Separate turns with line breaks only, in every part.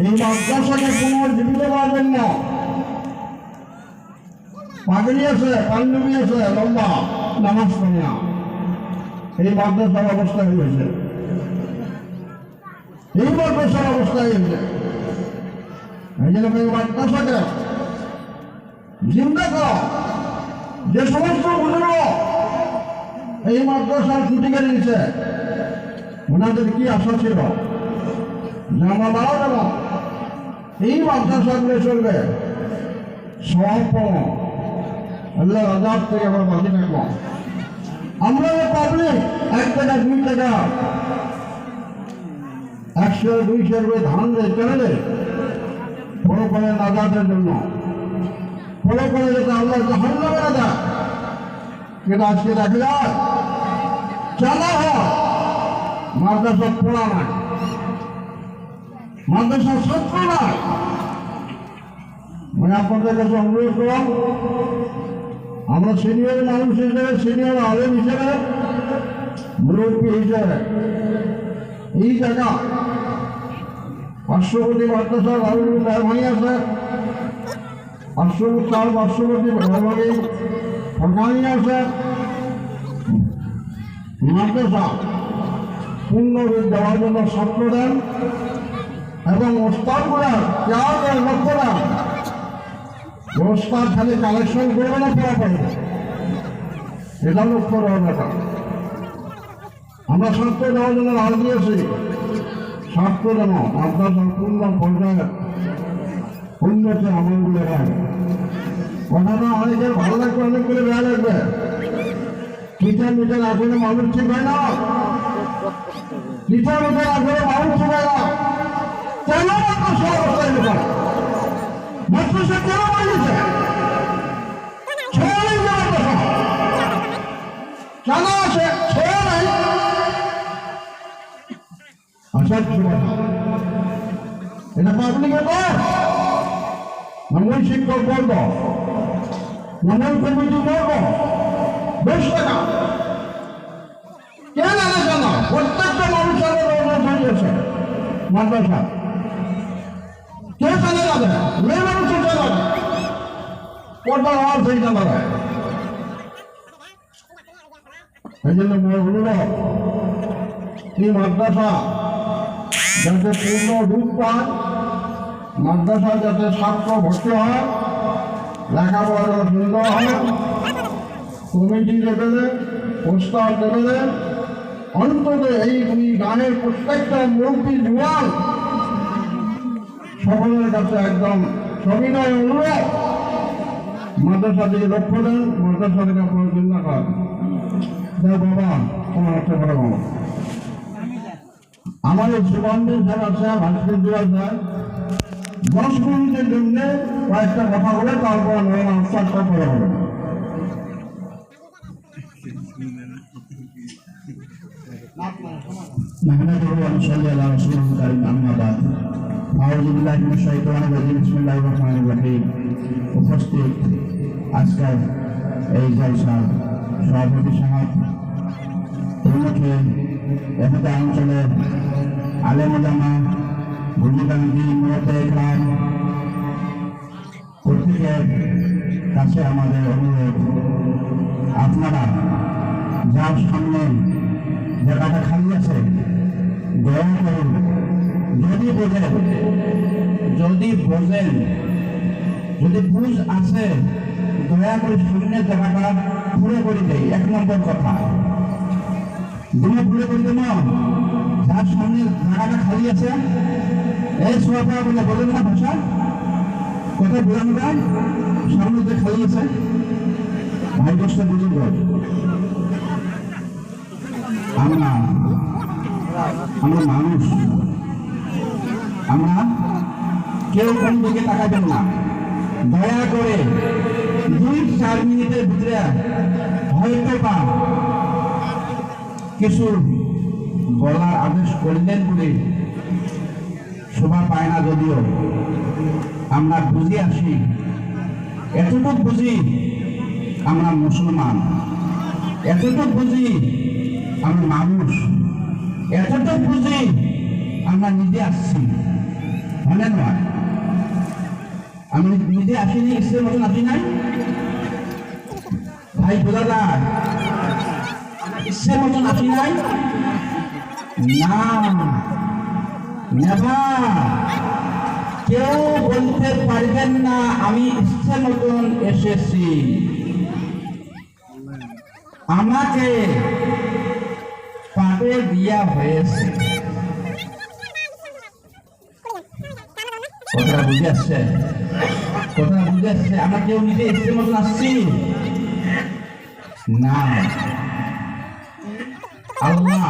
এই মাদ্রাসাকে পুনর্জীবিত করার জন্য পাগড়ি আছে, পাঞ্জাবি আছে, লম্বা নামাজ পড়ে না, এই মাদ্রাসার অবস্থা হয়েছে, এই মাদ্রাসার অবস্থা হয়েছে। এই জন্য এই মাদ্রাসাকে জিন্দা করা, যে সমস্ত বুজুর্গ এই মাদ্রাসার ছুটি কেড়ে নিচ্ছে, ওনাদের কি আশা ছিল যে আমরা মারা যাব, এই মাদ্রাসাগুলো চলবে, সব পাবো, আল্লাহ আজাদ থেকে আমরা বাঁচি থাকবো। আমরা পাবলিক 1 টাকা 2 টাকা 100 200 করে ধান দেয় কেন দেয়? ফলো করে নাজাতের জন্য, ফলো করে যাতে আল্লাহ জাহান্নামে না দেয়। কিন্তু আজকে দেখা যায় চালা হয় মাদ্রাসা পড়া নাই, মাদ্রাসার ছাত্র নাই। মানে আপনাদের কাছে অনুরোধ করলাম, আমরা সিনিয়র মানুষ হিসেবে, সিনিয়র আলেম হিসেবে, মুরব্বী হিসেবে এই জায়গা পার্শ্ববর্তী মাদ্রাসা রাহুল মেহরবানি আছে, পার্শ্ববর্তী মেহরবানি ফরকানি আছে, মাদ্রাসা পূর্ণরূপ দেওয়ার জন্য ছাত্র দেন এবং ওস্তাদগুলা কেয়ার লক্ষ্য দেন। ওস্তাদ খালি কালেকশন করবে না, পড়া পারবে, এটা লক্ষ্য দেওয়ার ব্যাপার। আমরা ছাত্র দেওয়ার জন্য রাজি দিয়েছি, ছাত্র যেন মাদ্রাসার পূর্ণ পর্যায়ে উন্নতি আমলগুলো হয়। কথাটা অনেকের ভালো লাগবে, অনেকগুলো বেয়া লাগবে। টিচার মিটার আসলে মানুষ ঠিক হয় না, টিচার মিটার আসলে মানুষ ঠিক হয় না। কেন মাদ্রাসা অবস্থায় বেকার? মাদ্রাসা কেন বানিয়েছে? ছেড়ে নেই মাদ্রাসা, কেন আছে? ছেড়ে নাই। এটা পাবলিকের কর, মূল শিক্ষক বর্গ, মূল কমিটি বর্গ, বেশ টাকা কেন আলাদা না? প্রত্যেকটা মানুষের হয়েছে মাদ্রাসা, কে চালে যাবে? মেয়ে মানুষের চালাবে, পর্দার আওয়াজ হয়ে চালাবে। এই জন্য অনুরোধ, এই মাদ্রাসা যাতে পূর্ণ রূপ পায়, মাদ্রাসা যাতে ছাত্র ভর্তি হয়, লেখাপড়া সুন্দর হয়, কমিটি লেভেলে, প্রস্তাব লেভেলে, অন্তত এই গানের প্রত্যেকটা মুরব্বী জুয়ান সকলের কাছে একদম সবিনয় অনুরোধ, মাদ্রাসা দিকে লক্ষ্য দেন, মাদ্রাসা থেকে আপনার চিন্তা করেন। বাবা তোমার হচ্ছে বড় বাবা, আমাদের সুগন্ধের যারা আছে, ভাস্কর দেওয়া যায় 10 মিনিটের জন্য কয়েকটা কথা বলে তারপর আনসার সব করা হবে। উপস্থিত আজকের এই জলসার সভাপতি সাহেব, উন্নতি এখানে অঞ্চলের আলেম ওলামা, ভূমিকাঙ্গী, মুরব্বী ইকরাম, প্রত্যেকের কাছে আমাদের অনুরোধ, আপনারা যার সামনে জায়গাটা খালি আছে দয়া করুন, যদি বুঝ আছে দয়া করে শূন্যের জায়গাটা পুরো করে দেয়। 1 নম্বর কথা, দুটো পুরো করে দেব, যার সামনে জায়গাটা খালি আছে এই সোয়াপা বলে বলেন না ভাষা, কোথায় বোঝানো যায়? সামনে যে খালি আছে ভাই দশটা বুঝুন, আমরা মানুষ, আমরা কেউ কোন দিকে তাকাবেন না, দয়া করে 2-4 মিনিটের ভিতরে হয়তো বা কিছু বলার আদেশ করলেন বলে শোভা পায় না, যদিও আমরা বুঝে আসি, এতটুকু বুঝি আমরা মুসলমান, এতটুকু বুঝি আমরা মানুষ, এতটুকু বুঝি আমরা নিজে আসছি।
হলে নয় আমি নিজে আসিনি ইসের মতন আসি নাই ভাই বোঝা যায় ইসের মতন আসি নাই না নেভার কেউ বলতে পারবেন না আমি ইচ্ছে মতন এসেছি আমাকে পাঠে দেওয়া হয়েছে কথাটা বুঝে আসছে আমরা কেউ নিজে ইচ্ছে মতন আসছি না আল্লাহ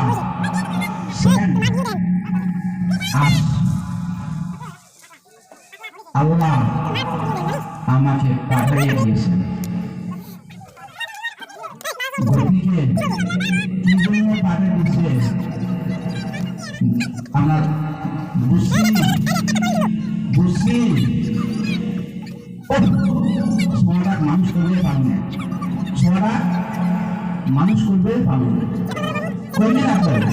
আল্লাহ আমাকে পাঠিয়ে দিয়েছেন গতিকে কি জন্য পাঠিয়ে দিয়েছে আমরা বুঝছি ছোঁয়াটা মানুষ করবে পারবে না ছোঁয়াটা মানুষ করবে পারবে না করবে না করবে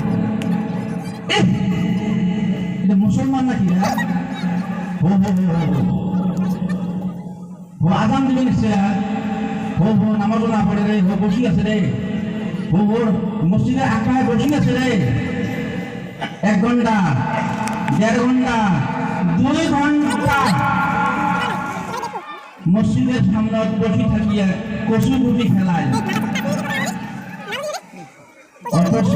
এটা মুসলমান নাকি আজান দিবে নিশ্চয় নামাজও না পড়ে রে বসি আছে রে মসজিদে আঁকায় বসি আছে রে 1 ঘন্টা 1.5 ঘন্টা 2 ঘন্টা মসজিদের সামনে বসি থাকিয়া কচু গুটি খেলায় অথচ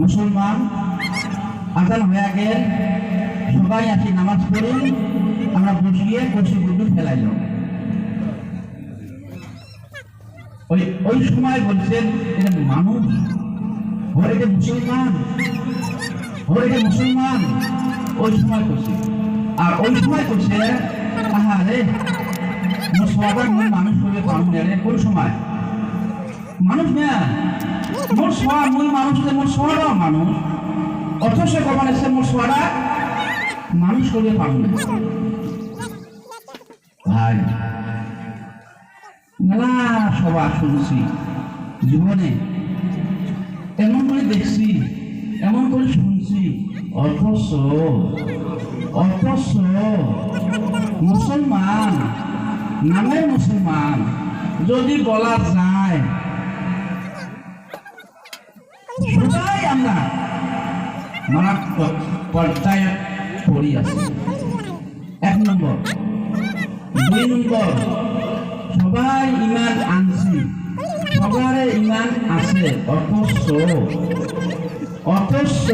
মুসলমান আজান হয়ে গেল সবাই আসি নামাজ পড়ি আমরা বসিয়ে কচু গুটি খেলাইল ওই সময় বলছেন এটা মানুষ এটা মুসলমান ওই সময় করছে আর ওই সময় করছে আহারে সবার মানুষ করে পালন রে কোন সময় মানুষ না মোর সোয়া মুই মানুষ মোর সোয়ারা মানুষ অথচ কমান এসে মোর সোয়ারা মানুষ করে পালন ভাই মেলা সবার শুনছি জীবনে এমন করে দেখছি এমন করে শুনছি অথচ মুসলমান নামে মুসলমান যদি বলা যায় সবাই আমরা মারাত্মক পর্যায়ে পড়ি আছি 1 নম্বর 2 নম্বর সবাই ইমান আনছি সবার ইমান আছে অথচ